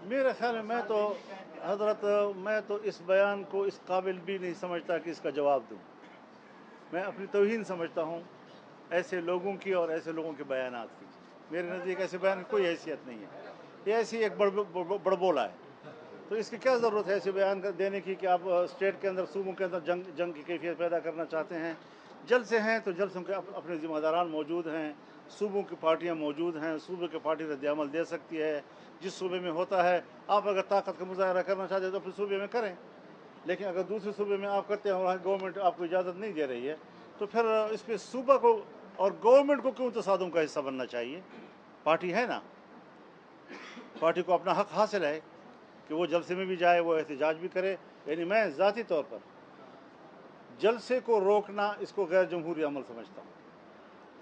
मेरे ख्याल में हजरत मैं तो इस बयान को इस काबिल भी नहीं समझता कि इसका जवाब दूँ। मैं अपनी तौहीन समझता हूँ ऐसे लोगों की और ऐसे लोगों के बयानात की। मेरे नज़दीक ऐसे बयान की कोई हैसियत नहीं है। ये ऐसी एक बड़बोला है। तो इसकी क्या ज़रूरत है ऐसे बयान देने की कि आप स्टेट के अंदर, सूबों के अंदर जंग की कैफियत पैदा करना चाहते हैं। जलसे हैं तो जलसों के अपने ज़िम्मेदारान मौजूद हैं, सूबों की पार्टियाँ मौजूद हैं, सूबे की पार्टी रद्द-ए-अमल दे सकती है। जिस सूबे में होता है, आप अगर ताकत का मुजाहरा करना चाहते हैं तो अपने सूबे में करें, लेकिन अगर दूसरे सूबे में आप करते हैं और गवर्नमेंट आपको इजाज़त नहीं दे रही है तो फिर इस पर सूबा को और गवर्नमेंट को क्यों तसादुम का हिस्सा बनना चाहिए? पार्टी है ना, पार्टी को अपना हक हासिल है कि वो जलसे में भी जाए, वो एहतजाज भी करे। यानी मैं ज़ाती तौर पर जलसे को रोकना इसको गैर जमहूरी अमल समझता हूँ।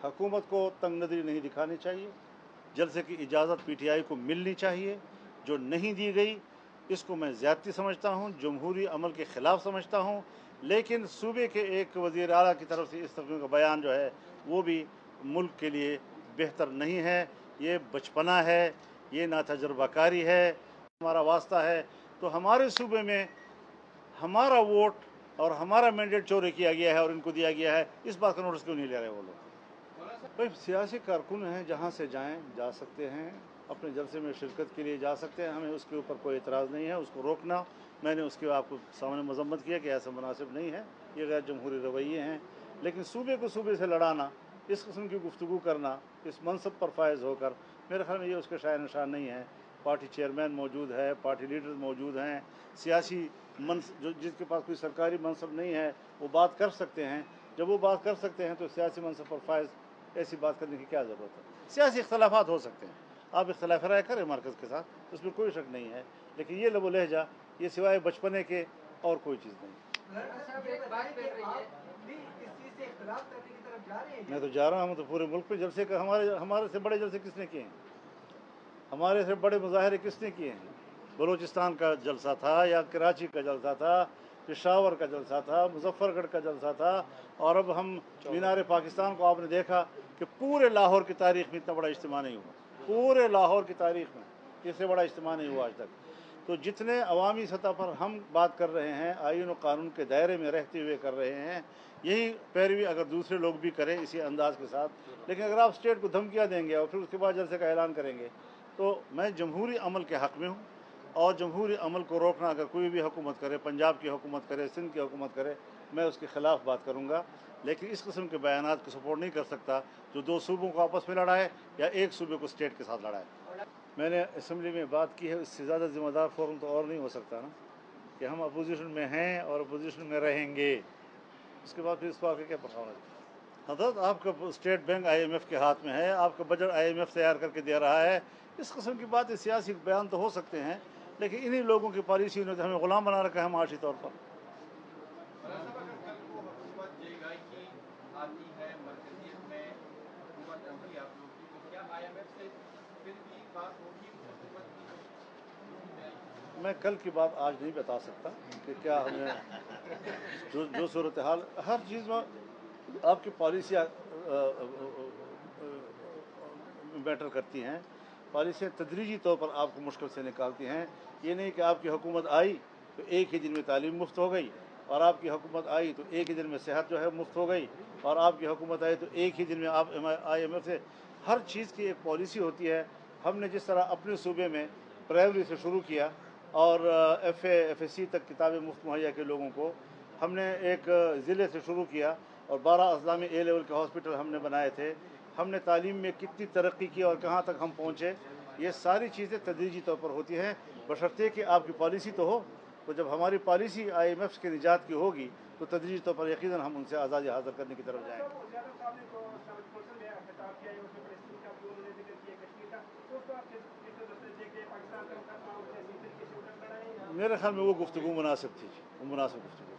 हुकूमत को तंग नज़री नहीं दिखानी चाहिए। जलसे की इजाज़त PTI को मिलनी चाहिए, जो नहीं दी गई इसको मैं ज़्यादती समझता हूँ, जमहूरी अमल के ख़िलाफ़ समझता हूँ। लेकिन सूबे के एक वज़ीर आला की तरफ से इस तरह का बयान जो है वो भी मुल्क के लिए बेहतर नहीं है। ये बचपना है, ये नातजुर्बाकारी है। हमारा वास्ता है तो हमारे सूबे में हमारा वोट और हमारा मैंडेट चोरी किया गया है और इनको दिया गया है, इस बात का नोटिस क्यों नहीं ले रहे वो लोग? भाई सियासी कारकुन हैं, जहाँ से जाएं जा सकते हैं, अपने जलसे में शिरकत के लिए जा सकते हैं, हमें उसके ऊपर कोई एतराज़ नहीं है। उसको रोकना, मैंने उसकी आपको सामने मजम्मत किया कि ऐसा मुनासिब नहीं है, ये गैर जमहूरी रवैये हैं। लेकिन सूबे को सूबे से लड़ाना, इस किस्म की गुफ्तगू करना इस मनसब पर फायज़ होकर, मेरे ख्याल में ये उसके शाय निशान नहीं है। पार्टी चेयरमैन मौजूद है, पार्टी लीडर्स मौजूद हैं, सियासी जो जिसके पास कोई सरकारी मनसब नहीं है वो बात कर सकते हैं। जब वो बात कर सकते हैं तो सियासी मनसब पर फायज़ ऐसी बात करने की क्या ज़रूरत है? सियासी इख्तलाफात हो सकते हैं, आप इख्तलाफ राय करें मरकज़ के साथ, उसमें कोई शक नहीं है। लेकिन ये लबो लहजा, ये सिवाय बचपने के और कोई चीज़ नहीं। मैं तो जा रहा हूँ, तो पूरे मुल्क पे जलसे का, हमारे से बड़े जलसे किसने किए हैं? हमारे से बड़े मुजाहरे किसने किए हैं? बलूचिस्तान का जलसा था, या कराची का जलसा था, पेशावर का जलसा था, मुजफ्फरगढ़ का जलसा था, और अब हम मीनार पाकिस्तान को आपने देखा कि पूरे लाहौर की तारीख़ में इतना बड़ा इज्तिमा नहीं हुआ, पूरे लाहौर की तारीख़ में इससे बड़ा इज्तिमा नहीं हुआ आज तक। तो जितने अवामी सतह पर हम बात कर रहे हैं, आईन और कानून के दायरे में रहते हुए कर रहे हैं, यही पैरवी अगर दूसरे लोग भी करें इसी अंदाज के साथ। लेकिन अगर आप स्टेट को धमकियाँ देंगे और फिर उसके बाद जलसे का ऐलान करेंगे, तो मैं जमहूरी अमल के हक़ में हूँ, और जमहूरी अमल को रोकना अगर कोई भी हुकूमत करे, पंजाब की हुकूमत करे, सिंध की हुकूमत करे, मैं उसके ख़िलाफ़ बात करूँगा। लेकिन इस किस्म के बयानात को सपोर्ट नहीं कर सकता जो दो सूबों को आपस में लड़ाए या एक सूबे को स्टेट के साथ लड़ाए। मैंने असम्बली में बात की है, इससे ज़्यादा ज़िम्मेदार फोरम तो और नहीं हो सकता ना, कि हम अपोजिशन में हैं और अपोजिशन में रहेंगे, उसके बाद फिर इस बात का क्या परफॉर्मेंस? हजरत आपका स्टेट बैंक IMF के हाथ में है, आपका बजट IMF तैयार करके दे रहा है। इस किस्म की बातें, सियासी बयान तो हो सकते हैं, लेकिन इन्हीं लोगों की पॉलिसी ने तो हमें ग़ुलाम बना रखा है माशी तौर पर। मैं कल की बात आज नहीं बता सकता कि क्या हमें जो सूरत हाल, हर चीज़ में आपकी पॉलिसियाँ मैटर करती हैं। पॉलिसियाँ तदरीजी तौर पर आपको मुश्किल से निकालती हैं। ये नहीं कि आपकी हुकूमत आई तो एक ही दिन में तालीम मुफ्त हो गई, और आपकी हुकूमत आई तो एक ही दिन में सेहत जो है मुफ्त हो गई, और आपकी हुकूमत आई तो एक ही दिन में आप IMF से, हर चीज़ की एक पॉलिसी होती है। हमने जिस तरह अपने सूबे में प्राइमरी से शुरू किया और FA FSC तक किताबें मुफ्त मुहैया के लोगों को, हमने एक ज़िले से शुरू किया और 12 अज़ला में A लेवल के हॉस्पिटल हमने बनाए थे। हमने तालीम में कितनी तरक्की की और कहाँ तक हम पहुँचे, ये सारी चीज़ें तदरीजी तौर पर होती हैं, बशर्ते कि आपकी पॉलिसी तो हो। तो जब हमारी पॉलिसी IMF के निजात की होगी तो तदरीजी तौर पर यकीनन हम उनसे आज़ादी हासिल करने की तरफ जाएंगे। मेरे ख्याल में वो गुफ्तगू मुनासिब थी, वो मुनासिब गुफ्तगू।